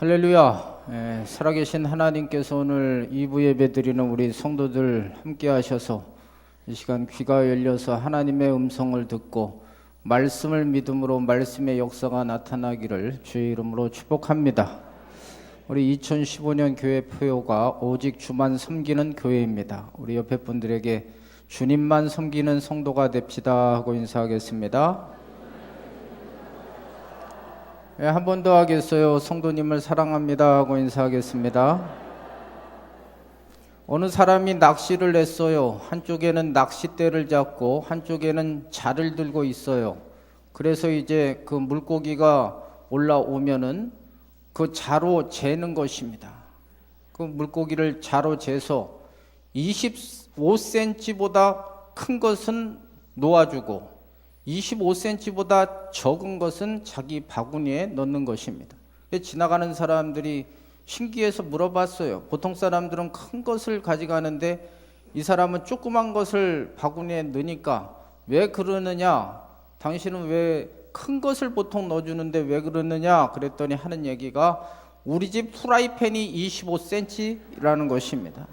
할렐루야. 살아계신 하나님께서 오늘 2부 예배 드리는 우리 성도들 함께 하셔서 이 시간 귀가 열려서 하나님의 음성을 듣고 말씀을 믿음으로 말씀의 역사가 나타나기를 주의 이름으로 축복합니다. 우리 2015년 교회 표어가 오직 주만 섬기는 교회입니다. 우리 옆에 분들에게 주님만 섬기는 성도가 됩시다 하고 인사하겠습니다. 한 번 더 하겠어요. 성도님을 사랑합니다 하고 인사하겠습니다. 어느 사람이 낚시를 했어요. 한쪽에는 낚싯대를 잡고 한쪽에는 자를 들고 있어요. 그래서 이제 그 물고기가 올라오면은 그 자로 재는 것입니다. 그 물고기를 자로 재서 25cm보다 큰 것은 놓아주고 25cm보다 적은 것은 자기 바구니에 넣는 것입니다. 지나가는 사람들이 신기해서 물어봤어요. 보통 사람들은 큰 것을 가져가는데 이 사람은 조그만 것을 바구니에 넣으니까 왜 그러느냐? 당신은 왜 큰 것을 보통 넣어주는데 왜 그러느냐? 그랬더니 하는 얘기가 우리 집 프라이팬이 25cm라는 것입니다.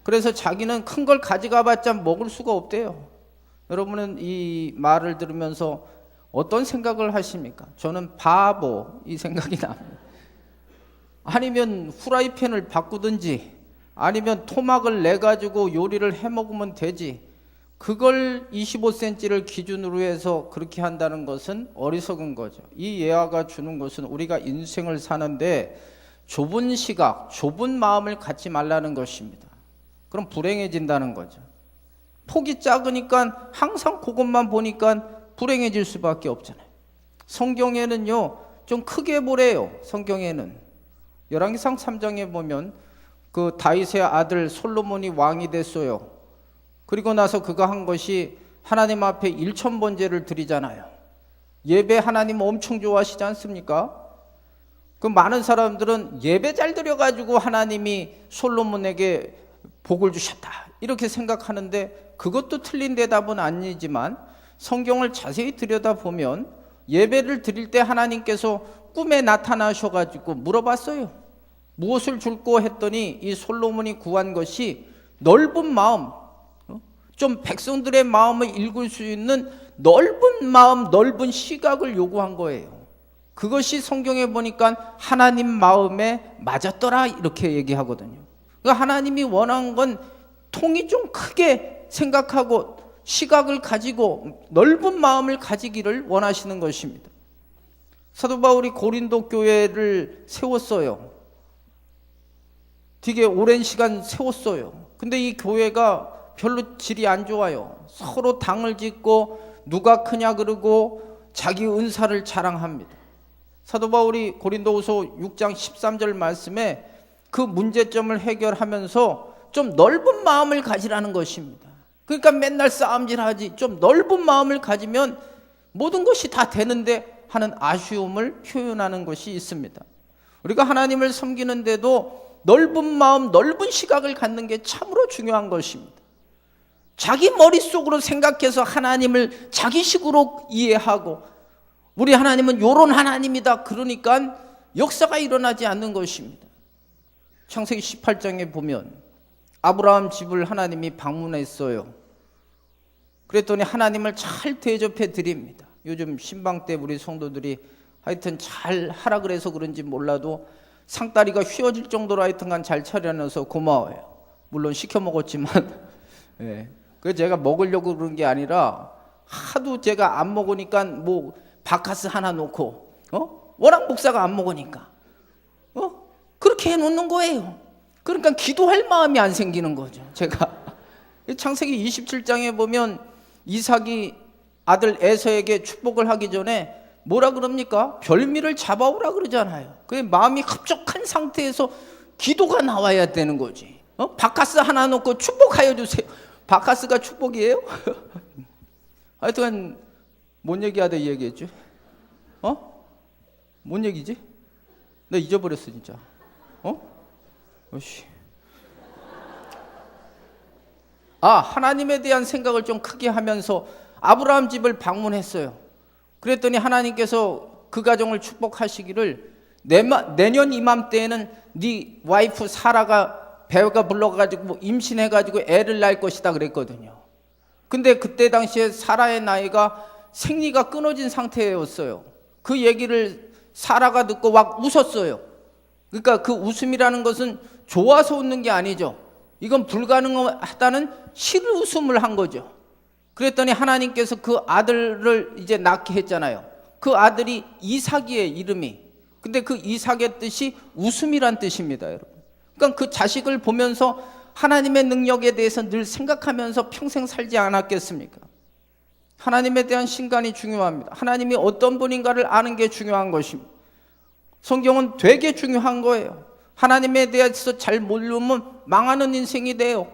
그래서 자기는 큰 걸 가져가 봤자 먹을 수가 없대요. 여러분은 이 말을 들으면서 어떤 생각을 하십니까? 저는 바보 이 생각이 납니다. 아니면 후라이팬을 바꾸든지 아니면 토막을 내가지고 요리를 해먹으면 되지, 그걸 25cm를 기준으로 해서 그렇게 한다는 것은 어리석은 거죠. 이 예화가 주는 것은 우리가 인생을 사는데 좁은 시각, 좁은 마음을 갖지 말라는 것입니다. 그럼 불행해진다는 거죠. 폭이 작으니까 항상 그것만 보니까 불행해질 수밖에 없잖아요. 성경에는요 좀 크게 보래요. 성경에는 열왕기상 3장에 보면 그 다윗의 아들 솔로몬이 왕이 됐어요. 그리고 나서 그가 한 것이 하나님 앞에 1000번제를 드리잖아요. 예배 하나님 엄청 좋아하시지 않습니까? 그 많은 사람들은 예배 잘 드려가지고 하나님이 솔로몬에게 복을 주셨다 이렇게 생각하는데 그것도 틀린 대답은 아니지만 성경을 자세히 들여다보면 예배를 드릴 때 하나님께서 꿈에 나타나셔가지고 물어봤어요. 무엇을 줄고 했더니 이 솔로몬이 구한 것이 넓은 마음, 좀 백성들의 마음을 읽을 수 있는 넓은 마음, 넓은 시각을 요구한 거예요. 그것이 성경에 보니까 하나님 마음에 맞았더라 이렇게 얘기하거든요. 그러니까 하나님이 원한 건 통이 좀 크게 생각하고 시각을 가지고 넓은 마음을 가지기를 원하시는 것입니다. 사도 바울이 고린도 교회를 세웠어요. 되게 오랜 시간 세웠어요. 근데 이 교회가 별로 질이 안 좋아요. 서로 당을 짓고 누가 크냐 그러고 자기 은사를 자랑합니다. 사도 바울이 고린도후서 6장 13절 말씀에 그 문제점을 해결하면서 좀 넓은 마음을 가지라는 것입니다. 그러니까 맨날 싸움질하지, 좀 넓은 마음을 가지면 모든 것이 다 되는데 하는 아쉬움을 표현하는 것이 있습니다. 우리가 하나님을 섬기는데도 넓은 마음, 넓은 시각을 갖는 게 참으로 중요한 것입니다. 자기 머릿속으로 생각해서 하나님을 자기식으로 이해하고 우리 하나님은 요런 하나님이다 그러니까 역사가 일어나지 않는 것입니다. 창세기 18장에 보면 아브라함 집을 하나님이 방문했어요. 그랬더니 하나님을 잘 대접해 드립니다. 요즘 신방 때 우리 성도들이 하여튼 잘 하라 그래서 그런지 몰라도 상다리가 휘어질 정도로 하여튼간 잘 차려놔서 고마워요. 물론 시켜 먹었지만 네. 그래서 제가 먹으려고 그런 게 아니라 하도 제가 안 먹으니까 뭐 바카스 하나 놓고 워낙 목사가 안 먹으니까 그렇게 해놓는 거예요. 그러니까 기도할 마음이 안 생기는 거죠. 제가 창세기 27장에 보면 이삭이 아들 에서에게 축복을 하기 전에 뭐라 그럽니까? 별미를 잡아오라 그러잖아요. 그 마음이 흡족한 상태에서 기도가 나와야 되는 거지. 바카스 하나 놓고 축복하여 주세요. 바카스가 축복이에요? 하여튼 뭔 얘기하다 이 얘기했지? 뭔 얘기지? 나 잊어버렸어 진짜. 하나님에 대한 생각을 좀 크게 하면서 아브라함 집을 방문했어요. 그랬더니 하나님께서 그 가정을 축복하시기를 내년 이맘때에는 네 와이프 사라가 배가 불러가지고 임신해가지고 애를 낳을 것이다 그랬거든요. 근데 그때 당시에 사라의 나이가 생리가 끊어진 상태였어요. 그 얘기를 사라가 듣고 막 웃었어요. 그러니까 그 웃음이라는 것은 좋아서 웃는 게 아니죠. 이건 불가능하다는 실웃음을 한 거죠. 그랬더니 하나님께서 그 아들을 이제 낳게 했잖아요. 그 아들이 이삭이에요, 이름이. 근데 그 이삭의 뜻이 웃음이란 뜻입니다, 여러분. 그러니까 그 자식을 보면서 하나님의 능력에 대해서 늘 생각하면서 평생 살지 않았겠습니까? 하나님에 대한 신간이 중요합니다. 하나님이 어떤 분인가를 아는 게 중요한 것입니다. 성경은 되게 중요한 거예요. 하나님에 대해서 잘 모르면 망하는 인생이 돼요.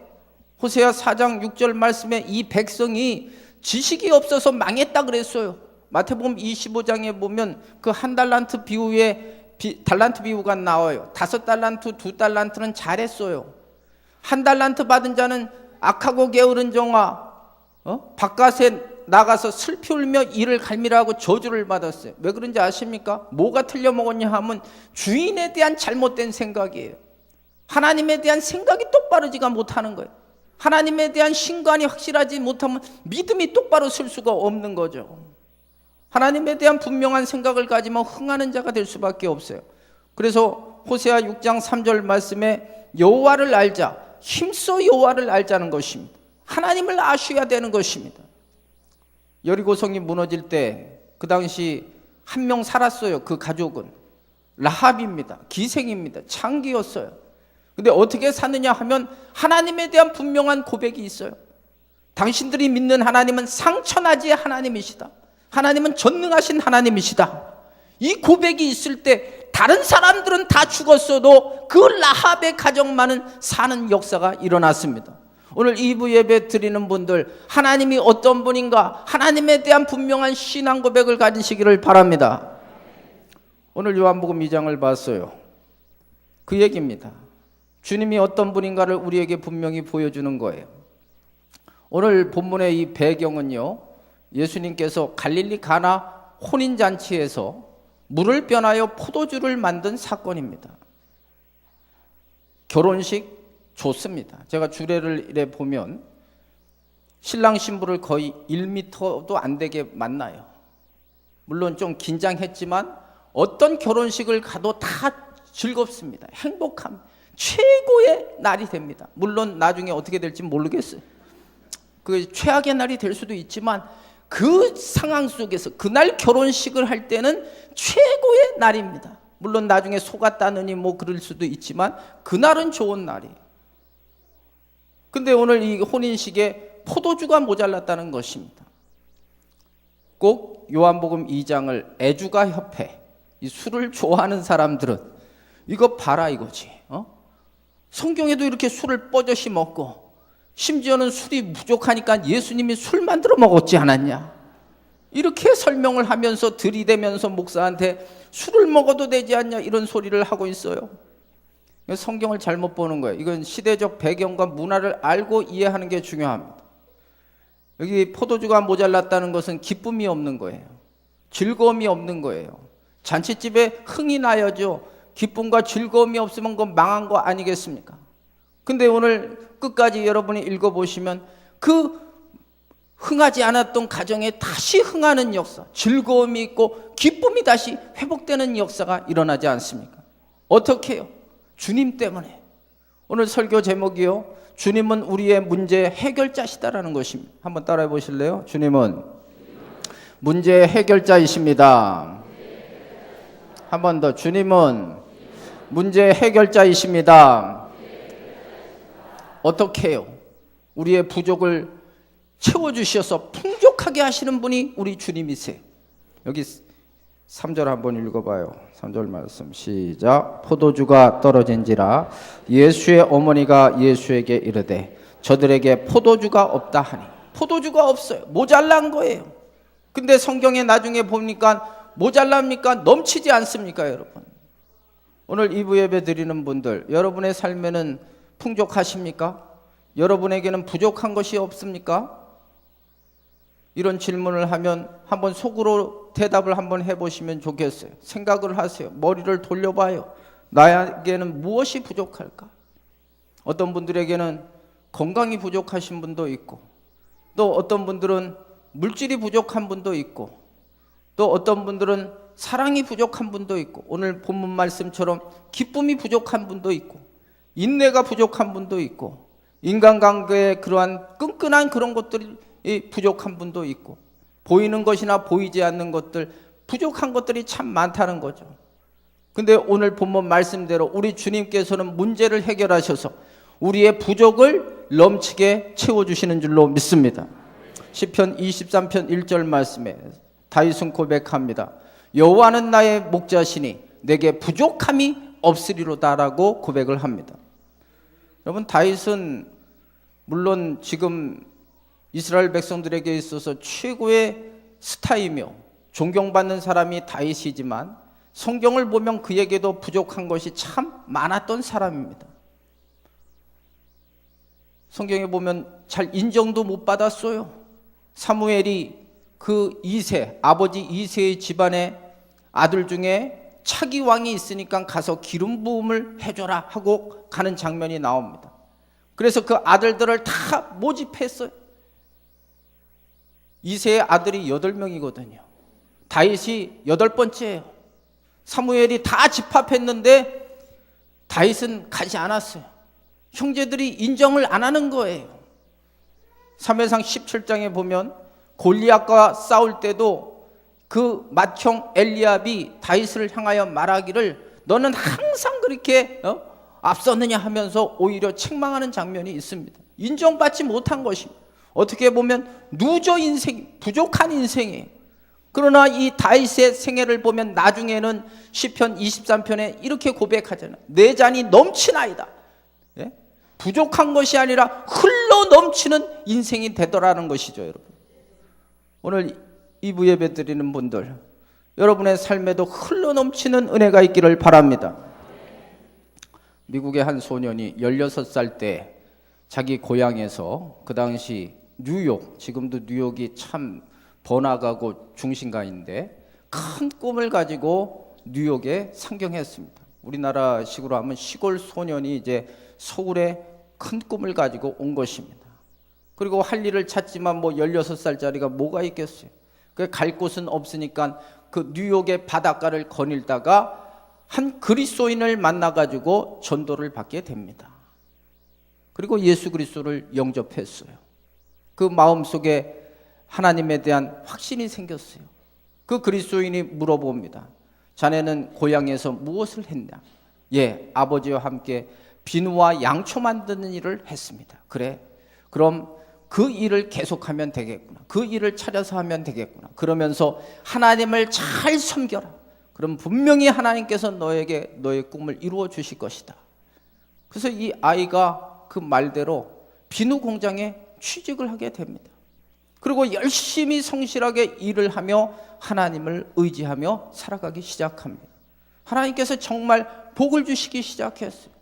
호세아 4장 6절 말씀에 이 백성이 지식이 없어서 망했다 그랬어요. 마태복음 25장에 보면 그 한 달란트 비유에 달란트 비유가 나와요. 5달란트, 2달란트는 잘했어요. 한 달란트 받은 자는 악하고 게으른 종아, 바깥에 나가서 슬피 울며 이를 갈미라고 저주를 받았어요. 왜 그런지 아십니까? 뭐가 틀려먹었냐 하면 주인에 대한 잘못된 생각이에요. 하나님에 대한 생각이 똑바르지가 못하는 거예요. 하나님에 대한 신관이 확실하지 못하면 믿음이 똑바로 설 수가 없는 거죠. 하나님에 대한 분명한 생각을 가지면 흥하는 자가 될 수밖에 없어요. 그래서 호세아 6장 3절 말씀에 여호와를 알자, 힘써 여호와를 알자는 것입니다. 하나님을 아셔야 되는 것입니다. 여리고성이 무너질 때 그 당시 한 명 살았어요. 그 가족은 라합입니다. 기생입니다. 창기였어요. 근데 어떻게 사느냐 하면 하나님에 대한 분명한 고백이 있어요. 당신들이 믿는 하나님은 상처나지 하나님이시다. 하나님은 전능하신 하나님이시다. 이 고백이 있을 때 다른 사람들은 다 죽었어도 그 라합의 가정만은 사는 역사가 일어났습니다. 오늘 2부 예배 드리는 분들, 하나님이 어떤 분인가 하나님에 대한 분명한 신앙 고백을 가지시기를 바랍니다. 오늘 요한복음 2장을 봤어요. 그 얘기입니다. 주님이 어떤 분인가를 우리에게 분명히 보여주는 거예요. 오늘 본문의 이 배경은요, 예수님께서 갈릴리 가나 혼인잔치에서 물을 변하여 포도주를 만든 사건입니다. 결혼식 좋습니다. 제가 주례를 이래 보면 신랑 신부를 거의 1m도 안 되게 만나요. 물론 좀 긴장했지만 어떤 결혼식을 가도 다 즐겁습니다. 행복함, 최고의 날이 됩니다. 물론 나중에 어떻게 될지 모르겠어요. 그 최악의 날이 될 수도 있지만 그 상황 속에서 그날 결혼식을 할 때는 최고의 날입니다. 물론 나중에 속았다느니 뭐 그럴 수도 있지만 그날은 좋은 날이에요. 근데 오늘 이 혼인식에 포도주가 모자랐다는 것입니다. 꼭 요한복음 2장을 애주가 협회, 이 술을 좋아하는 사람들은 이거 봐라 이거지. 성경에도 이렇게 술을 뻐젓이 먹고 심지어는 술이 부족하니까 예수님이 술 만들어 먹었지 않았냐, 이렇게 설명을 하면서 들이대면서 목사한테 술을 먹어도 되지 않냐 이런 소리를 하고 있어요. 성경을 잘못 보는 거예요. 이건 시대적 배경과 문화를 알고 이해하는 게 중요합니다. 여기 포도주가 모자랐다는 것은 기쁨이 없는 거예요. 즐거움이 없는 거예요. 잔치집에 흥이 나야죠. 기쁨과 즐거움이 없으면 그건 망한 거 아니겠습니까? 근데 오늘 끝까지 여러분이 읽어보시면 그 흥하지 않았던 가정에 다시 흥하는 역사, 즐거움이 있고 기쁨이 다시 회복되는 역사가 일어나지 않습니까? 어떻게 해요? 주님 때문에. 오늘 설교 제목이요, 주님은 우리의 문제 해결자시다라는 것입니다. 한번 따라해 보실래요? 주님은 문제 해결자이십니다. 한 번 더, 주님은 문제 해결자이십니다. 어떻게 해요? 우리의 부족을 채워주셔서 풍족하게 하시는 분이 우리 주님이세요. 여기 3절 한번 읽어봐요. 3절 말씀 시작. 포도주가 떨어진지라 예수의 어머니가 예수에게 이르되 저들에게 포도주가 없다 하니. 포도주가 없어요. 모자란 거예요. 근데 성경에 나중에 보니까 모자랍니까? 넘치지 않습니까, 여러분? 오늘 2부 예배 드리는 분들, 여러분의 삶에는 풍족하십니까? 여러분에게는 부족한 것이 없습니까? 이런 질문을 하면 한번 속으로 대답을 한번 해보시면 좋겠어요. 생각을 하세요. 머리를 돌려봐요. 나에게는 무엇이 부족할까? 어떤 분들에게는 건강이 부족하신 분도 있고, 또 어떤 분들은 물질이 부족한 분도 있고, 또 어떤 분들은 사랑이 부족한 분도 있고, 오늘 본문 말씀처럼 기쁨이 부족한 분도 있고, 인내가 부족한 분도 있고, 인간관계에 그러한 끈끈한 그런 것들이 부족한 분도 있고, 보이는 것이나 보이지 않는 것들, 부족한 것들이 참 많다는 거죠. 근데 오늘 본문 말씀대로 우리 주님께서는 문제를 해결하셔서 우리의 부족을 넘치게 채워주시는 줄로 믿습니다. 시편 23편 1절 말씀에 다윗은 고백합니다. 여호와는 나의 목자시니 내게 부족함이 없으리로다라고 고백을 합니다. 여러분, 다윗은 물론 지금 이스라엘 백성들에게 있어서 최고의 스타이며 존경받는 사람이 다윗이지만 성경을 보면 그에게도 부족한 것이 참 많았던 사람입니다. 성경에 보면 잘 인정도 못 받았어요. 사무엘이 그 이세, 아버지 이세의 집안에 아들 중에 차기 왕이 있으니까 가서 기름 부음을 해줘라 하고 가는 장면이 나옵니다. 그래서 그 아들들을 다 모집했어요. 이세의 아들이 8명이거든요. 다윗이 8번째예요. 사무엘이 다 집합했는데 다윗은 가지 않았어요. 형제들이 인정을 안 하는 거예요. 사무엘상 17장에 보면 골리앗과 싸울 때도 그 맏형 엘리압이 다윗을 향하여 말하기를 너는 항상 그렇게 앞섰느냐 하면서 오히려 책망하는 장면이 있습니다. 인정받지 못한 것입니다. 어떻게 보면 누저 인생, 부족한 인생이에요. 그러나 이 다윗의 생애를 보면 나중에는 시편 23편에 이렇게 고백하잖아요. 내 잔이 넘치나이다. 예? 부족한 것이 아니라 흘러 넘치는 인생이 되더라는 것이죠, 여러분. 오늘 2부 예배 드리는 분들, 여러분의 삶에도 흘러 넘치는 은혜가 있기를 바랍니다. 미국의 한 소년이 16살 때 자기 고향에서 그 당시 뉴욕, 지금도 뉴욕이 참 번화가고 중심가인데 큰 꿈을 가지고 뉴욕에 상경했습니다. 우리나라식으로 하면 시골 소년이 이제 서울에 큰 꿈을 가지고 온 것입니다. 그리고 할 일을 찾지만 뭐 16살짜리가 뭐가 있겠어요. 갈 곳은 없으니까 그 뉴욕의 바닷가를 거닐다가 한 그리스도인을 만나가지고 전도를 받게 됩니다. 그리고 예수 그리스도를 영접했어요. 그 마음속에 하나님에 대한 확신이 생겼어요. 그 그리스도인이 물어봅니다. 자네는 고향에서 무엇을 했냐? 예, 아버지와 함께 비누와 양초 만드는 일을 했습니다. 그래, 그럼 그 일을 계속하면 되겠구나. 그 일을 찾아서 하면 되겠구나. 그러면서 하나님을 잘 섬겨라. 그럼 분명히 하나님께서 너에게 너의 꿈을 이루어 주실 것이다. 그래서 이 아이가 그 말대로 비누 공장에 취직을 하게 됩니다. 그리고 열심히 성실하게 일을 하며 하나님을 의지하며 살아가기 시작합니다. 하나님께서 정말 복을 주시기 시작했어요.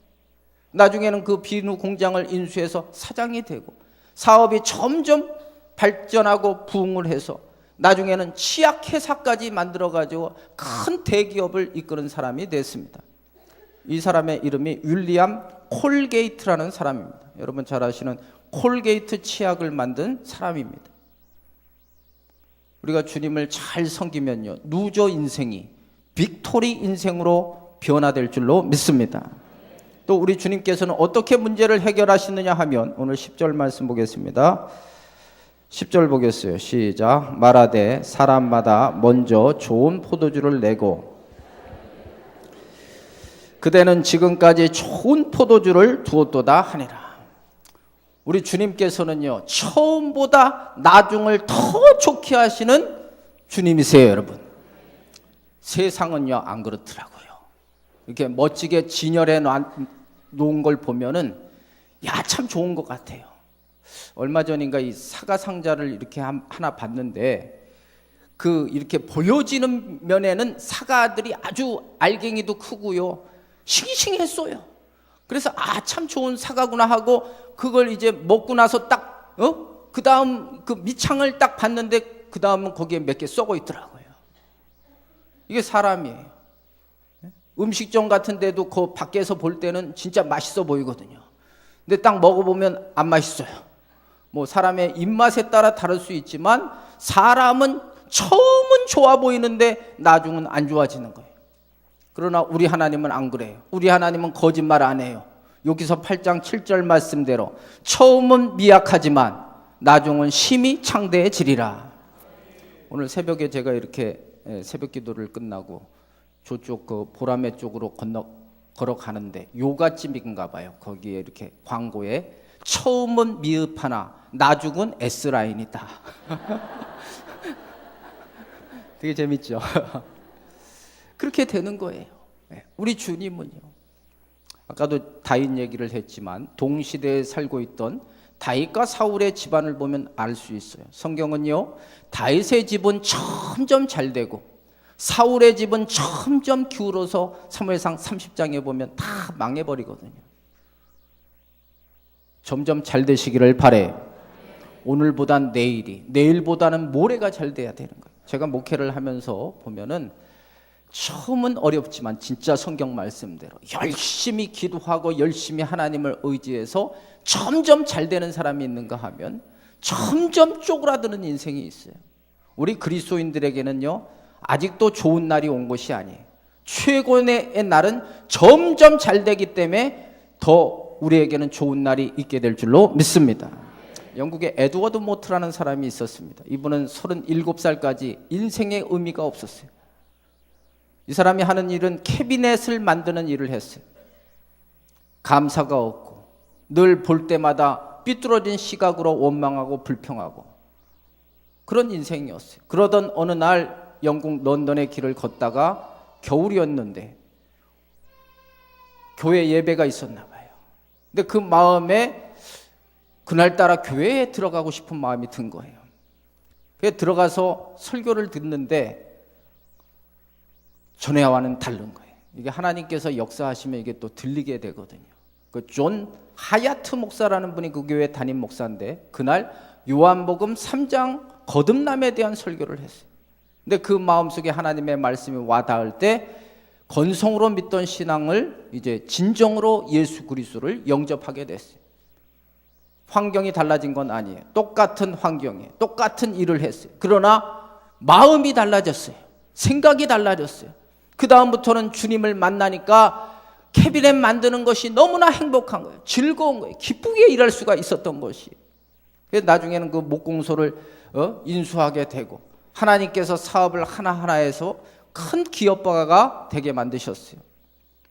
나중에는 그 비누 공장을 인수해서 사장이 되고 사업이 점점 발전하고 부흥을 해서 나중에는 치약회사까지 만들어가지고 큰 대기업을 이끄는 사람이 됐습니다. 이 사람의 이름이 윌리엄 콜게이트라는 사람입니다. 여러분 잘 아시는 콜게이트 치약을 만든 사람입니다. 우리가 주님을 잘 섬기면요, 누저 인생이 빅토리 인생으로 변화될 줄로 믿습니다. 또 우리 주님께서는 어떻게 문제를 해결하시느냐 하면 오늘 10절 말씀 보겠습니다. 10절 보겠어요. 시작. 말하되 사람마다 먼저 좋은 포도주를 내고 그대는 지금까지 좋은 포도주를 두었도다 하니라. 우리 주님께서는요, 처음보다 나중을 더 좋게 하시는 주님이세요, 여러분. 세상은요, 안 그렇더라고요. 이렇게 멋지게 진열해 놓은 걸 보면은, 야, 참 좋은 것 같아요. 얼마 전인가 이 사과 상자를 이렇게 하나 봤는데, 이렇게 보여지는 면에는 사과들이 아주 알갱이도 크고요, 싱싱했어요. 그래서 참 좋은 사과구나 하고 그걸 이제 먹고 나서 딱 그 다음 그 밑창을 딱 봤는데 그 다음은 거기에 몇 개 썩어 있더라고요. 이게 사람이에요. 음식점 같은 데도 그 밖에서 볼 때는 진짜 맛있어 보이거든요. 근데 딱 먹어보면 안 맛있어요. 뭐 사람의 입맛에 따라 다를 수 있지만 사람은 처음은 좋아 보이는데 나중은 안 좋아지는 거예요. 그러나 우리 하나님은 안 그래요. 우리 하나님은 거짓말 안 해요. 여기서 8장 7절 말씀대로 처음은 미약하지만 나중은 심히 창대해지리라. 오늘 새벽에 제가 이렇게 새벽 기도를 끝나고 저쪽 그 보라매 쪽으로 걸어가는데 요가집인가 봐요. 거기에 이렇게 광고에 처음은 미흡하나 나중은 S라인이다. 되게 재밌죠? 그렇게 되는 거예요. 우리 주님은요. 아까도 다윗 얘기를 했지만 동시대에 살고 있던 다윗과 사울의 집안을 보면 알 수 있어요. 성경은요. 다윗의 집은 점점 잘 되고 사울의 집은 점점 기울어서 사무엘상 30장에 보면 다 망해버리거든요. 점점 잘 되시기를 바래요. 오늘보단 내일이, 내일보다는 모레가 잘 돼야 되는 거예요. 제가 목회를 하면서 보면은 처음은 어렵지만 진짜 성경 말씀대로 열심히 기도하고 열심히 하나님을 의지해서 점점 잘 되는 사람이 있는가 하면 점점 쪼그라드는 인생이 있어요. 우리 그리스도인들에게는요, 아직도 좋은 날이 온 것이 아니에요. 최고의 날은 점점 잘 되기 때문에 더 우리에게는 좋은 날이 있게 될 줄로 믿습니다. 영국에 에드워드 모트라는 사람이 있었습니다. 이분은 37살까지 인생의 의미가 없었어요. 이 사람이 하는 일은 캐비넷을 만드는 일을 했어요. 감사가 없고 늘 볼 때마다 삐뚤어진 시각으로 원망하고 불평하고 그런 인생이었어요. 그러던 어느 날 영국 런던의 길을 걷다가 겨울이었는데 교회 예배가 있었나 봐요. 근데 그 마음에 그날따라 교회에 들어가고 싶은 마음이 든 거예요. 그래서 들어가서 설교를 듣는데 전에와는 다른 거예요. 이게 하나님께서 역사하시면 이게 또 들리게 되거든요. 그 존 하야트 목사라는 분이 그 교회 담임 목사인데 그날 요한복음 3장 거듭남에 대한 설교를 했어요. 근데 그 마음속에 하나님의 말씀이 와닿을 때 건성으로 믿던 신앙을 이제 진정으로 예수 그리스도를 영접하게 됐어요. 환경이 달라진 건 아니에요. 똑같은 환경에 똑같은 일을 했어요. 그러나 마음이 달라졌어요. 생각이 달라졌어요. 그 다음부터는 주님을 만나니까 캐비넷 만드는 것이 너무나 행복한 거예요. 즐거운 거예요. 기쁘게 일할 수가 있었던 것이. 그래서 나중에는 그 목공소를 인수하게 되고 하나님께서 사업을 하나하나 해서 큰 기업가가 되게 만드셨어요.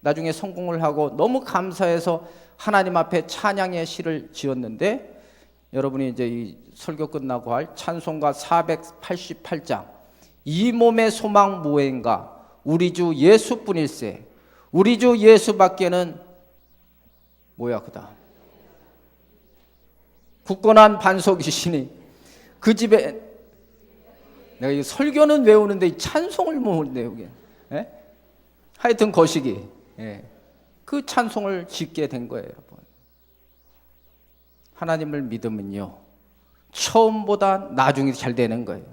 나중에 성공을 하고 너무 감사해서 하나님 앞에 찬양의 시를 지었는데 여러분이 이제 이 설교 끝나고 할 찬송가 488장 이 몸의 소망 무엇인가 우리 주 예수뿐일세 우리 주 예수밖에는 뭐야 그다음 굳건한 반석이시니 그 집에 내가 이 설교는 외우는데 이 찬송을 못 외우게. 하여튼 거시기. 그 찬송을 짓게 된 거예요, 여러분. 하나님을 믿으면요, 처음보다 나중에 잘 되는 거예요.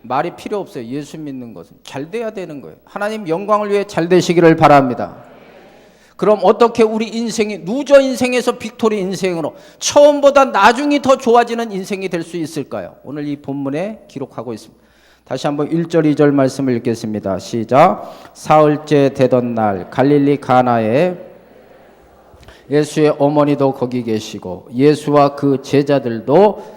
말이 필요 없어요. 예수 믿는 것은 잘 돼야 되는 거예요. 하나님 영광을 위해 잘 되시기를 바랍니다. 그럼 어떻게 우리 인생이 루저 인생에서 빅토리 인생으로 처음보다 나중이 더 좋아지는 인생이 될 수 있을까요? 오늘 이 본문에 기록하고 있습니다. 다시 한번 1절 2절 말씀을 읽겠습니다. 시작. 사흘째 되던 날 갈릴리 가나에 예수의 어머니도 거기 계시고 예수와 그 제자들도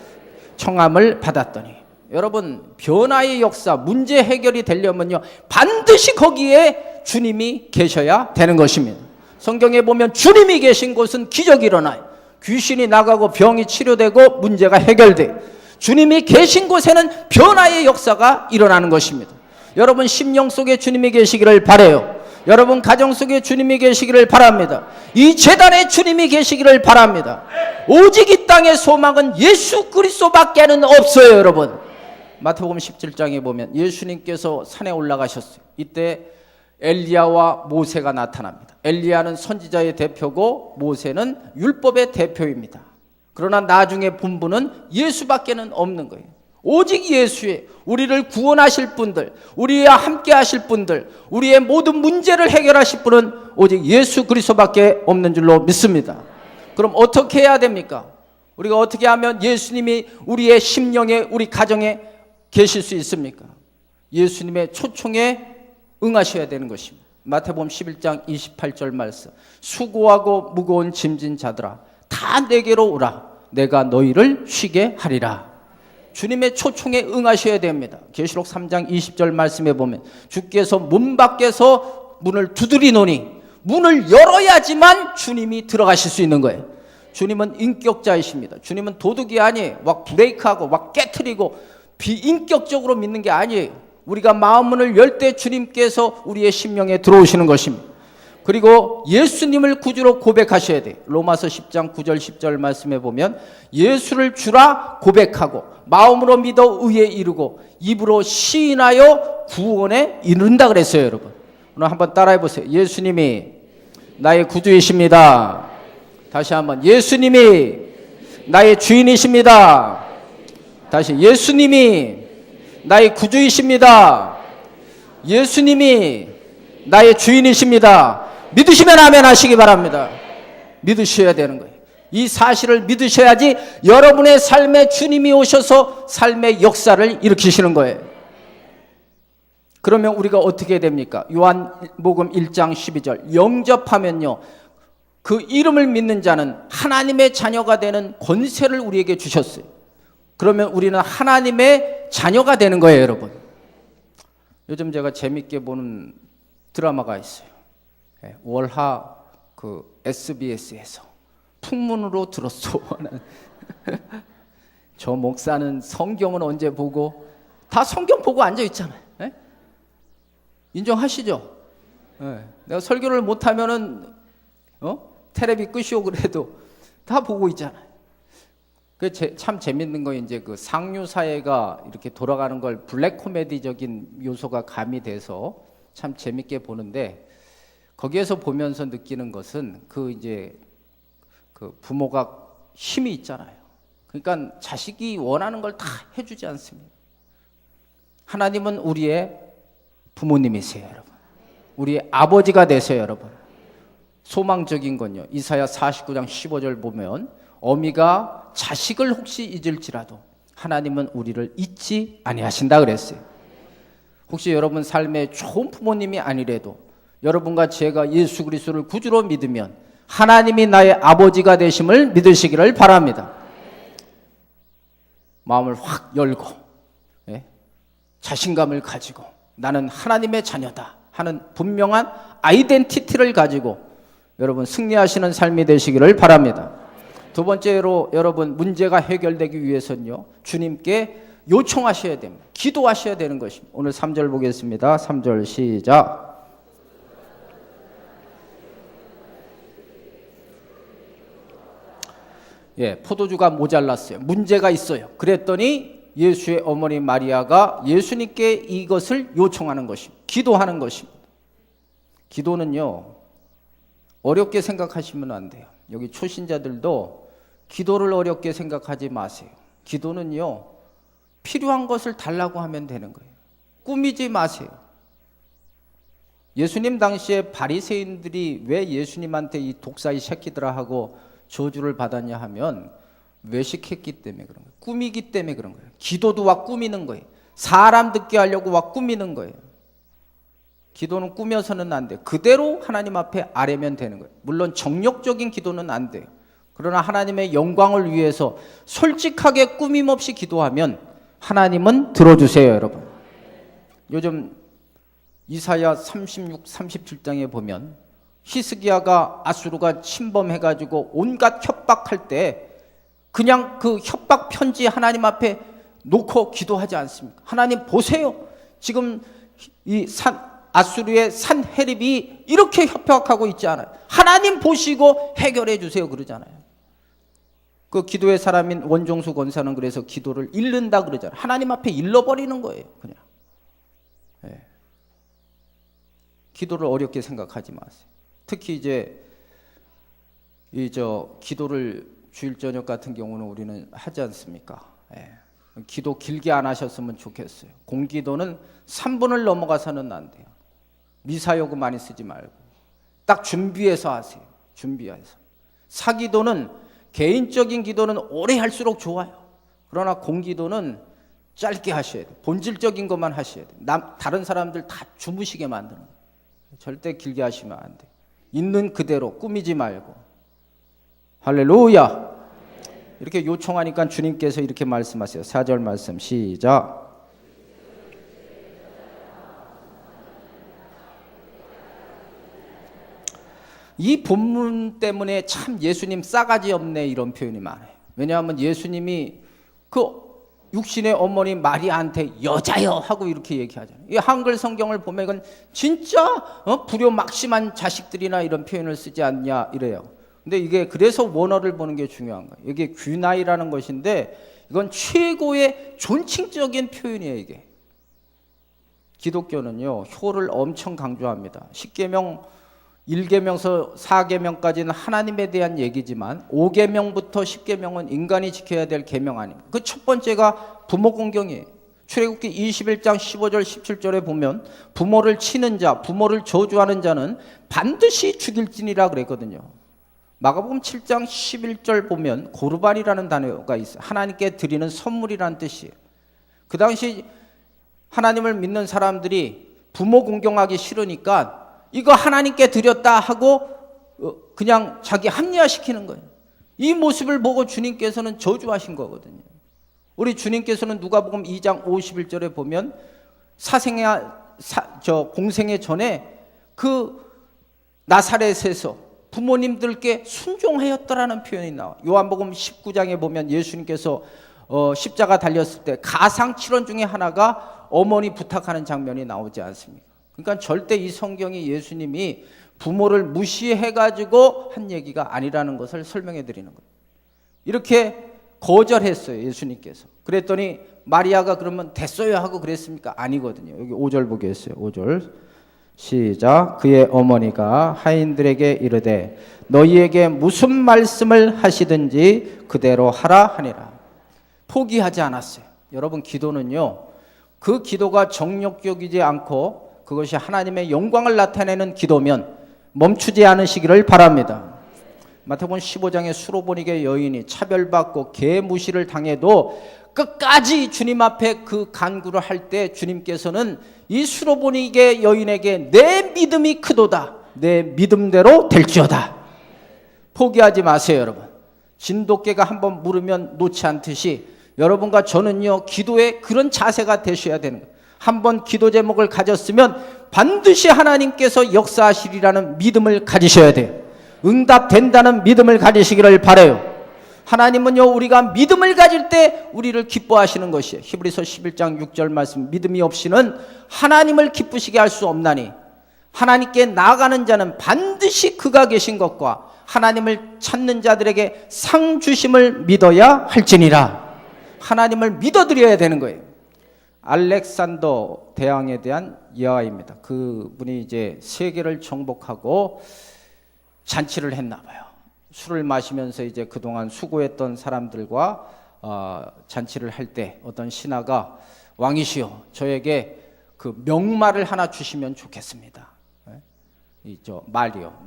청함을 받았더니 여러분 변화의 역사 문제 해결이 되려면요 반드시 거기에 주님이 계셔야 되는 것입니다. 성경에 보면 주님이 계신 곳은 기적이 일어나요. 귀신이 나가고 병이 치료되고 문제가 해결돼요. 주님이 계신 곳에는 변화의 역사가 일어나는 것입니다. 여러분 심령 속에 주님이 계시기를 바라요. 여러분 가정 속에 주님이 계시기를 바랍니다. 이 재단에 주님이 계시기를 바랍니다. 오직 이 땅의 소망은 예수 그리스도밖에는 없어요. 여러분 마태복음 17장에 보면 예수님께서 산에 올라가셨어요. 이때 엘리야와 모세가 나타납니다. 엘리야는 선지자의 대표고 모세는 율법의 대표입니다. 그러나 나중에 본분은 예수밖에는 없는 거예요. 오직 예수의 우리를 구원하실 분들, 우리와 함께 하실 분들, 우리의 모든 문제를 해결하실 분은 오직 예수 그리스도밖에 없는 줄로 믿습니다. 그럼 어떻게 해야 됩니까? 우리가 어떻게 하면 예수님이 우리의 심령에, 우리 가정에 계실 수 있습니까? 예수님의 초청에 응하셔야 되는 것입니다. 마태복음 11장 28절 말씀, 수고하고 무거운 짐진 자들아 다 내게로 오라, 내가 너희를 쉬게 하리라. 주님의 초청에 응하셔야 됩니다. 계시록 3장 20절 말씀에 보면 주께서 문 밖에서 문을 두드리노니, 문을 열어야지만 주님이 들어가실 수 있는 거예요. 주님은 인격자이십니다. 주님은 도둑이 아니에요. 막 브레이크하고 막 깨트리고 비인격적으로 믿는 게 아니에요. 우리가 마음문을 열 때 주님께서 우리의 심령에 들어오시는 것입니다. 그리고 예수님을 구주로 고백하셔야 돼요. 로마서 10장 9절 10절 말씀에 보면 예수를 주라 고백하고 마음으로 믿어 의에 이르고 입으로 시인하여 구원에 이른다 그랬어요. 여러분, 오늘 한번 따라해 보세요. 예수님이 나의 구주이십니다. 다시 한번, 예수님이 나의 주인이십니다. 다시, 예수님이 나의 구주이십니다. 예수님이 나의 주인이십니다. 믿으시면 아멘 하시기 바랍니다. 믿으셔야 되는 거예요. 이 사실을 믿으셔야지 여러분의 삶에 주님이 오셔서 삶의 역사를 일으키시는 거예요. 그러면 우리가 어떻게 됩니까? 요한복음 1장 12절, 영접하면요, 그 이름을 믿는 자는 하나님의 자녀가 되는 권세를 우리에게 주셨어요. 그러면 우리는 하나님의 자녀가 되는 거예요. 여러분, 요즘 제가 재밌게 보는 드라마가 있어요. 월하 그 SBS에서 풍문으로 들었소 하는 저 목사는 성경은 언제 보고, 다 성경 보고 앉아 있잖아요. 네? 인정하시죠? 네. 내가 설교를 못하면은 테레비 끄시오 그래도 다 보고 있잖아요. 참 재밌는 거, 이제 그 상류 사회가 이렇게 돌아가는 걸 블랙 코미디적인 요소가 가미돼서 참 재밌게 보는데, 거기에서 보면서 느끼는 것은 이제 그 부모가 힘이 있잖아요. 그러니까 자식이 원하는 걸 다 해주지 않습니다. 하나님은 우리의 부모님이세요, 여러분. 우리의 아버지가 되세요, 여러분. 소망적인 건요, 이사야 49장 15절 보면 어미가 자식을 혹시 잊을지라도 하나님은 우리를 잊지 아니하신다 그랬어요. 혹시 여러분 삶에 좋은 부모님이 아니래도 여러분과 제가 예수 그리스도를 구주로 믿으면 하나님이 나의 아버지가 되심을 믿으시기를 바랍니다. 마음을 확 열고 자신감을 가지고 나는 하나님의 자녀다 하는 분명한 아이덴티티를 가지고 여러분 승리하시는 삶이 되시기를 바랍니다. 두 번째로, 여러분 문제가 해결되기 위해서는요, 주님께 요청하셔야 됩니다. 기도하셔야 되는 것입니다. 오늘 3절 보겠습니다. 3절 시작. 포도주가 모자랐어요. 문제가 있어요. 그랬더니 예수의 어머니 마리아가 예수님께 이것을 요청하는 것입니다. 기도하는 것입니다. 기도는요, 어렵게 생각하시면 안 돼요. 여기 초신자들도 기도를 어렵게 생각하지 마세요. 기도는요, 필요한 것을 달라고 하면 되는 거예요. 꾸미지 마세요. 예수님 당시에 바리새인들이 왜 예수님한테 이 독사의 새끼들아 하고 저주를 받았냐 하면 외식했기 때문에 그런 거예요. 꾸미기 때문에 그런 거예요. 기도도 와 꾸미는 거예요. 사람 듣게 하려고 와 꾸미는 거예요. 기도는 꾸며서는 안 돼요. 그대로 하나님 앞에 아뢰면 되는 거예요. 물론 정욕적인 기도는 안 돼요. 그러나 하나님의 영광을 위해서 솔직하게 꾸밈 없이 기도하면 하나님은 들어주세요, 여러분. 요즘 이사야 36, 37장에 보면 히스기야가 아수르가 침범해가지고 온갖 협박할 때 그냥 그 협박 편지 하나님 앞에 놓고 기도하지 않습니까? 하나님 보세요. 지금 이 아수르의 산헤립이 이렇게 협박하고 있지 않아요. 하나님 보시고 해결해 주세요 그러잖아요. 그 기도의 사람인 원종수 권사는 그래서 기도를 잃는다 그러잖아요. 하나님 앞에 잃어버리는 거예요, 그냥. 기도를 어렵게 생각하지 마세요. 특히 이제 기도를 주일 저녁 같은 경우는 우리는 하지 않습니까? 예. 기도 길게 안 하셨으면 좋겠어요. 공기도는 3분을 넘어가서는 안 돼요. 미사여구 많이 쓰지 말고 딱 준비해서 하세요. 준비해서. 사기도는 개인적인 기도는 오래 할수록 좋아요. 그러나 공기도는 짧게 하셔야 돼요. 본질적인 것만 하셔야 돼요. 다른 사람들 다 주무시게 만드는 거예요. 절대 길게 하시면 안 돼요. 있는 그대로 꾸미지 말고. 할렐루야. 이렇게 요청하니까 주님께서 이렇게 말씀하세요. 4절 말씀 시작. 이 본문 때문에 참 예수님 싸가지 없네 이런 표현이 많아요. 왜냐하면 예수님이 그 육신의 어머니 마리아한테 여자여 하고 이렇게 얘기하잖아요. 이 한글 성경을 보면 이건 진짜 불효막심한 자식들이나 이런 표현을 쓰지 않냐 이래요. 근데 이게 그래서 원어를 보는 게 중요한 거예요. 이게 귀나이라는 것인데 이건 최고의 존칭적인 표현이에요. 이게 기독교는요 효를 엄청 강조합니다. 10계명 1계명서 4계명까지는 하나님에 대한 얘기지만 5계명부터 10계명은 인간이 지켜야 될 계명 아닙니까? 그 첫 번째가 부모 공경이에요. 출애굽기 21장 15절 17절에 보면 부모를 치는 자, 부모를 저주하는 자는 반드시 죽일지니라 그랬거든요. 마가복음 7장 11절 보면 고르반이라는 단어가 있어요. 하나님께 드리는 선물이라는 뜻이에요. 그 당시 하나님을 믿는 사람들이 부모 공경하기 싫으니까 이거 하나님께 드렸다 하고 그냥 자기 합리화시키는 거예요. 이 모습을 보고 주님께서는 저주하신 거거든요. 우리 주님께서는 누가복음 2장 51절에 보면 공생애 전에 그 나사렛에서 부모님들께 순종하였더라는 표현이 나와요. 요한복음 19장에 보면 예수님께서 십자가 달렸을 때 가상칠언 중에 하나가 어머니 부탁하는 장면이 나오지 않습니까? 그러니까 절대 이 성경이 예수님이 부모를 무시해가지고 한 얘기가 아니라는 것을 설명해 드리는 거예요. 이렇게 거절했어요, 예수님께서. 그랬더니 마리아가 그러면 됐어요 하고 그랬습니까? 아니거든요. 여기 5절 보겠어요. 5절 시작. 그의 어머니가 하인들에게 이르되 너희에게 무슨 말씀을 하시든지 그대로 하라 하니라. 포기하지 않았어요. 여러분 기도는요 그 기도가 정욕적이지 않고 그것이 하나님의 영광을 나타내는 기도면 멈추지 않으시기를 바랍니다. 마태복음 15장의 수로보니게 여인이 차별받고 개무시를 당해도 끝까지 주님 앞에 그 간구를 할 때 주님께서는 이 수로보니게 여인에게 내 믿음이 크도다, 내 믿음대로 될지어다. 포기하지 마세요 여러분. 진돗개가 한번 물으면 놓지 않듯이 여러분과 저는요 기도에 그런 자세가 되셔야 되는 거예요. 한번 기도 제목을 가졌으면 반드시 하나님께서 역사하시리라는 믿음을 가지셔야 돼요. 응답된다는 믿음을 가지시기를 바라요. 하나님은요 우리가 믿음을 가질 때 우리를 기뻐하시는 것이에요. 히브리서 11장 6절 말씀 믿음이 없이는 하나님을 기쁘시게 할 수 없나니 하나님께 나아가는 자는 반드시 그가 계신 것과 하나님을 찾는 자들에게 상 주심을 믿어야 할지니라. 하나님을 믿어드려야 되는 거예요. 알렉산더 대왕에 대한 예화입니다. 그분이 이제 세계를 정복하고 잔치를 했나 봐요. 술을 마시면서 이제 그동안 수고했던 사람들과 잔치를 할 때 어떤 신하가 왕이시여 저에게 그 명말을 하나 주시면 좋겠습니다.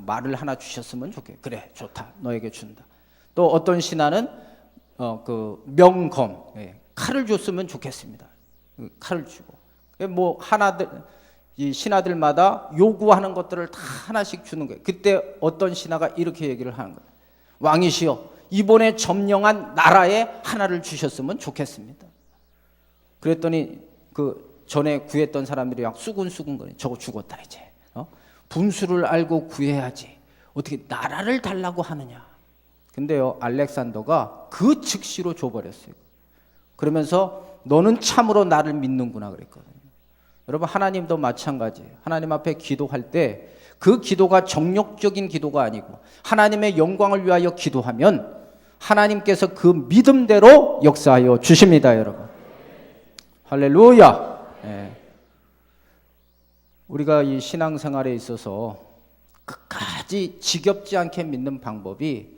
말을 하나 주셨으면 좋겠. 그래 좋다 너에게 준다. 또 어떤 신하는 그 명검 칼을 줬으면 좋겠습니다. 칼을 주고 뭐 이 신하들마다 요구하는 것들을 다 하나씩 주는 거예요. 그때 어떤 신하가 이렇게 얘기를 하는 거예요. 왕이시여 이번에 점령한 나라에 하나를 주셨으면 좋겠습니다. 그랬더니 그 전에 구했던 사람들이 막 수군수군 거려. 저거 죽었다 이제. 분수를 알고 구해야지. 어떻게 나라를 달라고 하느냐. 근데요 알렉산더가 그 즉시로 줘버렸어요. 그러면서 너는 참으로 나를 믿는구나 그랬거든요. 여러분 하나님도 마찬가지예요. 하나님 앞에 기도할 때 그 기도가 정욕적인 기도가 아니고 하나님의 영광을 위하여 기도하면 하나님께서 그 믿음대로 역사하여 주십니다. 여러분 할렐루야. 우리가 이 신앙생활에 있어서 끝까지 지겹지 않게 믿는 방법이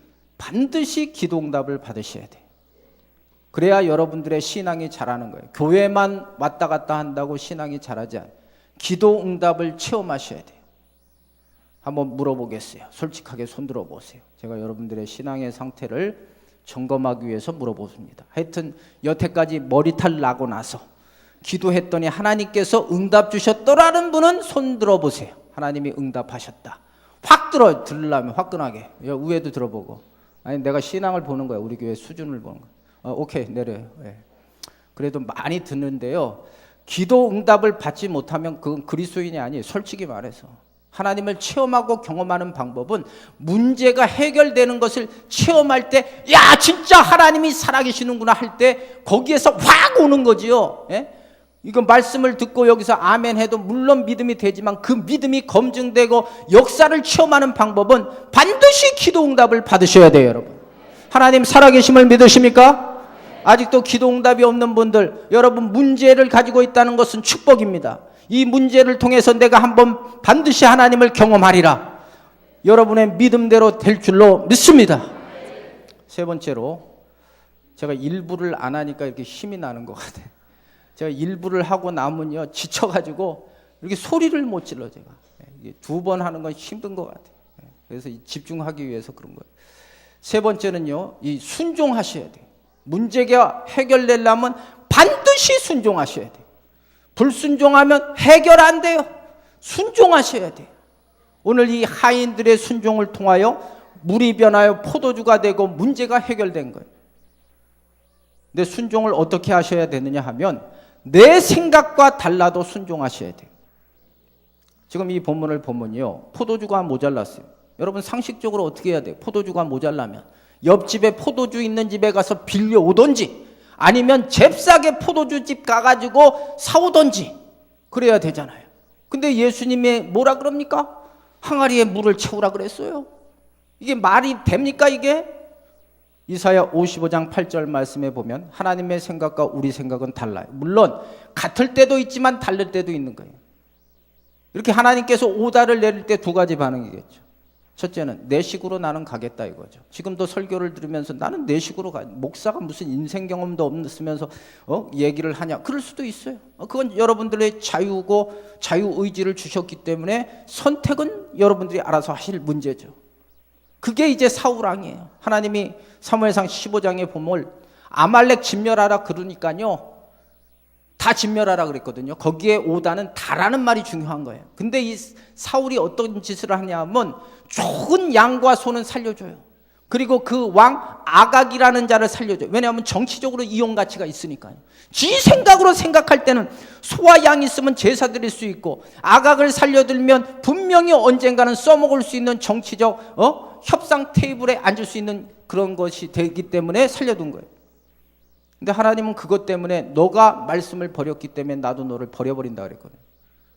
반드시 기도응답을 받으셔야 돼요. 그래야 여러분들의 신앙이 자라는 거예요. 교회만 왔다 갔다 한다고 신앙이 자라지 않아요. 기도응답을 체험하셔야 돼요. 한번 물어보겠어요. 솔직하게 손들어 보세요. 제가 여러분들의 신앙의 상태를 점검하기 위해서 물어보십니다. 하여튼 여태까지 머리털 나고 나서 기도했더니 하나님께서 응답 주셨더라는 분은 손 들어보세요. 하나님이 응답하셨다. 확 들으려면 화끈하게 위에도 들어보고. 아니 내가 신앙을 보는 거야. 우리 교회 수준을 보는 거야. 오케이 내려요. 네. 그래도 많이 듣는데요. 기도 응답을 받지 못하면 그건 그리스도인이 아니에요. 솔직히 말해서. 하나님을 체험하고 경험하는 방법은 문제가 해결되는 것을 체험할 때, 야 진짜 하나님이 살아계시는구나 할 때 거기에서 확 오는 거지요. 예? 이거 말씀을 듣고 여기서 아멘 해도 물론 믿음이 되지만 그 믿음이 검증되고 역사를 체험하는 방법은 반드시 기도 응답을 받으셔야 돼요. 여러분, 하나님 살아계심을 믿으십니까? 아직도 기도 응답이 없는 분들, 여러분 문제를 가지고 있다는 것은 축복입니다. 이 문제를 통해서 내가 한번 반드시 하나님을 경험하리라. 여러분의 믿음대로 될 줄로 믿습니다. 세 번째로, 제가 일부를 안 하니까 이렇게 힘이 나는 것 같아요. 제가 일부를 하고 나면요 지쳐가지고 이렇게 소리를 못 질러. 제가 두 번 하는 건 힘든 것 같아요. 그래서 집중하기 위해서 그런 거예요. 세 번째는요, 이 순종하셔야 돼요. 문제가 해결되려면 반드시 순종하셔야 돼요. 불순종하면 해결 안 돼요. 순종하셔야 돼요. 오늘 이 하인들의 순종을 통하여 물이 변하여 포도주가 되고 문제가 해결된 거예요. 근데 순종을 어떻게 하셔야 되느냐 하면 내 생각과 달라도 순종하셔야 돼요. 지금 이 본문을 보면요, 포도주가 모자랐어요. 여러분 상식적으로 어떻게 해야 돼요? 포도주가 모자라면 옆집에 포도주 있는 집에 가서 빌려오던지 아니면 잽싸게 포도주집 가가지고 사오던지 그래야 되잖아요. 근데 예수님이 뭐라 그럽니까? 항아리에 물을 채우라 그랬어요. 이게 말이 됩니까 이게? 이사야 55장 8절 말씀에 보면 하나님의 생각과 우리 생각은 달라요. 물론 같을 때도 있지만 다를 때도 있는 거예요. 이렇게 하나님께서 오다를 내릴 때 두 가지 반응이겠죠. 첫째는 내 식으로 나는 가겠다 이거죠. 지금도 설교를 들으면서 나는 내 식으로 가. 목사가 무슨 인생 경험도 없으면서 얘기를 하냐. 그럴 수도 있어요. 그건 여러분들의 자유고 자유의지를 주셨기 때문에 선택은 여러분들이 알아서 하실 문제죠. 그게 이제 사울왕이에요. 하나님이 사무엘상 15장에 보면 아말렉 진멸하라 그러니까요 다 진멸하라 그랬거든요. 거기에 오다는 다라는 말이 중요한 거예요. 근데 이 사울이 어떤 짓을 하냐면 좋은 양과 소는 살려줘요. 그리고 그 왕 아각이라는 자를 살려줘요. 왜냐하면 정치적으로 이용 가치가 있으니까요. 지 생각으로 생각할 때는 소와 양이 있으면 제사 드릴 수 있고 아각을 살려들면 분명히 언젠가는 써먹을 수 있는 정치적 협상 테이블에 앉을 수 있는 그런 것이 되기 때문에 살려둔 거예요. 근데 하나님은 그것 때문에 너가 말씀을 버렸기 때문에 나도 너를 버려버린다 그랬거든요.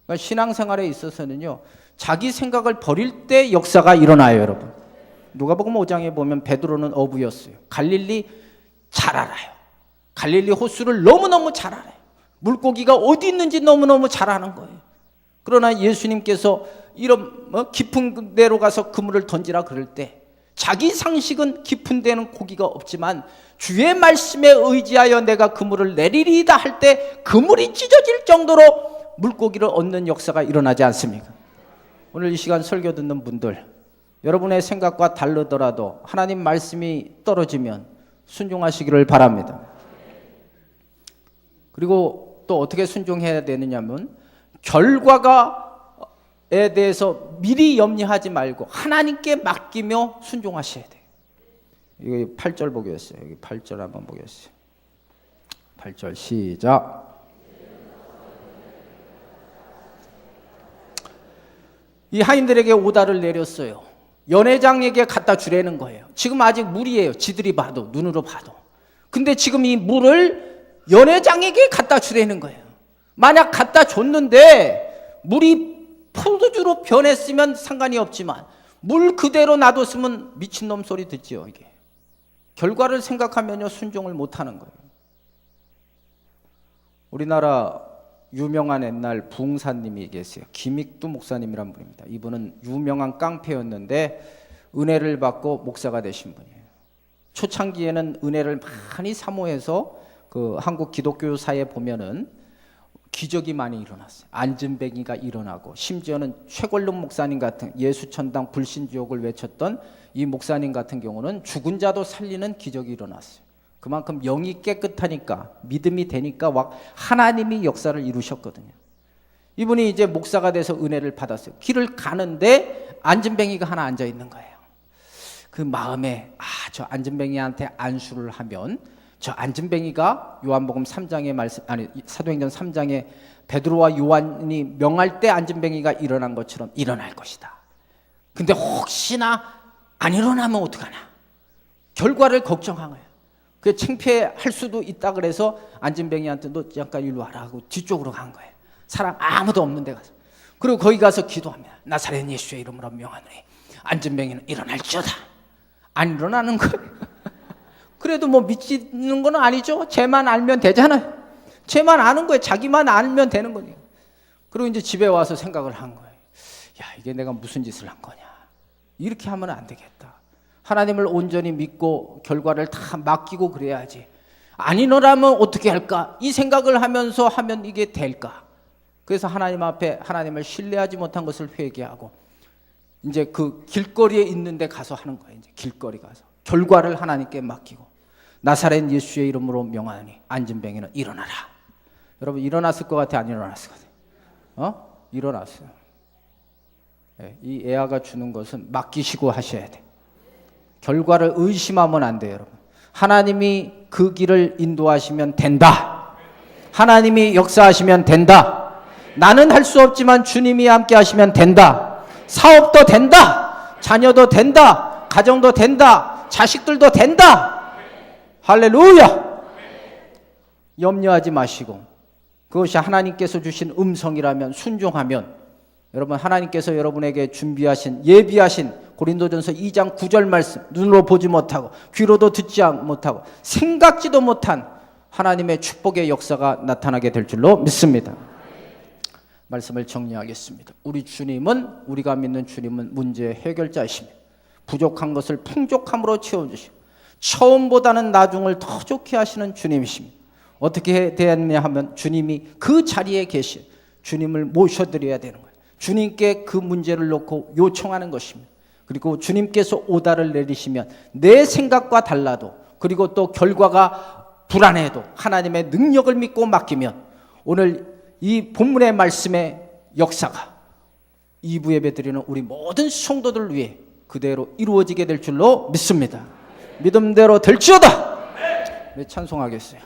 그러니까 신앙생활에 있어서는요 자기 생각을 버릴 때 역사가 일어나요. 여러분, 누가복음 5장에 보면 베드로는 어부였어요. 갈릴리 잘 알아요. 갈릴리 호수를 너무너무 잘 알아요. 물고기가 어디 있는지 너무너무 잘 아는 거예요. 그러나 예수님께서 이런 깊은 데로 가서 그물을 던지라 그럴 때 자기 상식은 깊은 데는 고기가 없지만 주의 말씀에 의지하여 내가 그물을 내리리이다 할 때 그물이 찢어질 정도로 물고기를 얻는 역사가 일어나지 않습니까? 오늘 이 시간 설교 듣는 분들, 여러분의 생각과 다르더라도 하나님 말씀이 떨어지면 순종하시기를 바랍니다. 그리고 또 어떻게 순종해야 되느냐면 결과에 대해서 미리 염려하지 말고 하나님께 맡기며 순종하셔야 돼요. 여기 8절 보겠어요. 여기 8절 한번 보겠어요. 8절 시작. 이 하인들에게 오다를 내렸어요. 연회장에게 갖다 주라는 거예요. 지금 아직 물이에요. 지들이 봐도, 눈으로 봐도. 근데 지금 이 물을 연회장에게 갖다 주라는 거예요. 만약 갖다 줬는데 물이 포도주로 변했으면 상관이 없지만 물 그대로 놔뒀으면 미친놈 소리 듣지요. 이게 결과를 생각하면요 순종을 못하는 거예요. 우리나라 유명한 옛날 부흥사님이 계세요. 김익두 목사님이란 분입니다. 이분은 유명한 깡패였는데 은혜를 받고 목사가 되신 분이에요. 초창기에는 은혜를 많이 사모해서 그 한국 기독교사에 보면은 기적이 많이 일어났어요. 안진뱅이가 일어나고, 심지어는 최골룡 목사님 같은 예수천당 불신지옥을 외쳤던 이 목사님 같은 경우는 죽은 자도 살리는 기적이 일어났어요. 그만큼 영이 깨끗하니까, 믿음이 되니까 하나님이 역사를 이루셨거든요. 이분이 이제 목사가 돼서 은혜를 받았어요. 길을 가는데 안진뱅이가 하나 앉아 있는 거예요. 그 마음에 저 안진뱅이한테 안수를 하면 저 안진뱅이가 요한복음 3장의 말씀, 아니 사도행전 3장에 베드로와 요한이 명할 때 안진뱅이가 일어난 것처럼 일어날 것이다. 근데 혹시나 안 일어나면 어떡하나, 결과를 걱정한 거예요. 그 창피할 수도 있다. 그래서 안진뱅이한테 너 잠깐 일로 와라 하고 뒤쪽으로 간 거예요. 사람 아무도 없는 데 가서. 그리고 거기 가서 기도합니다. 나사렛 예수의 이름으로 명하노니 안진뱅이는 일어날지어다. 안 일어나는 거예요. 그래도 뭐 미치는 건 아니죠. 쟤만 알면 되잖아요. 쟤만 아는 거예요. 자기만 알면 되는 거예요. 그리고 이제 집에 와서 생각을 한 거예요. 야, 이게 내가 무슨 짓을 한 거냐. 이렇게 하면 안 되겠다. 하나님을 온전히 믿고 결과를 다 맡기고 그래야지. 안 일어나면 어떻게 할까? 이 생각을 하면서 하면 이게 될까? 그래서 하나님 앞에 하나님을 신뢰하지 못한 것을 회개하고 이제 그 길거리에 있는 데 가서 하는 거예요. 이제 길거리 가서 결과를 하나님께 맡기고 나사렛 예수의 이름으로 명하니 안진뱅이는 일어나라. 여러분 일어났을 것 같아, 안 일어났을 것 같아? 일어났어요. 네, 이 애아가 주는 것은 맡기시고 하셔야 돼. 결과를 의심하면 안 돼요, 여러분. 하나님이 그 길을 인도하시면 된다. 하나님이 역사하시면 된다. 나는 할 수 없지만 주님이 함께 하시면 된다. 사업도 된다. 자녀도 된다. 가정도 된다. 자식들도 된다. 할렐루야. 염려하지 마시고 그것이 하나님께서 주신 음성이라면 순종하면 여러분 하나님께서 여러분에게 준비하신 예비하신 고린도전서 2장 9절 말씀, 눈으로 보지 못하고 귀로도 듣지 못하고 생각지도 못한 하나님의 축복의 역사가 나타나게 될 줄로 믿습니다. 말씀을 정리하겠습니다. 우리 주님은, 우리가 믿는 주님은 문제의 해결자이십니다. 부족한 것을 풍족함으로 채워주시고 처음보다는 나중을 더 좋게 하시는 주님이십니다. 어떻게 되었냐 하면 주님이 그 자리에 계신 주님을 모셔드려야 되는 거예요. 주님께 그 문제를 놓고 요청하는 것입니다. 그리고 주님께서 오다를 내리시면 내 생각과 달라도, 그리고 또 결과가 불안해도 하나님의 능력을 믿고 맡기면 오늘 이 본문의 말씀의 역사가 2부 예배드리는 우리 모든 성도들을 위해 그대로 이루어지게 될 줄로 믿습니다. 믿음대로 될지어다. 네, 찬송하겠어요.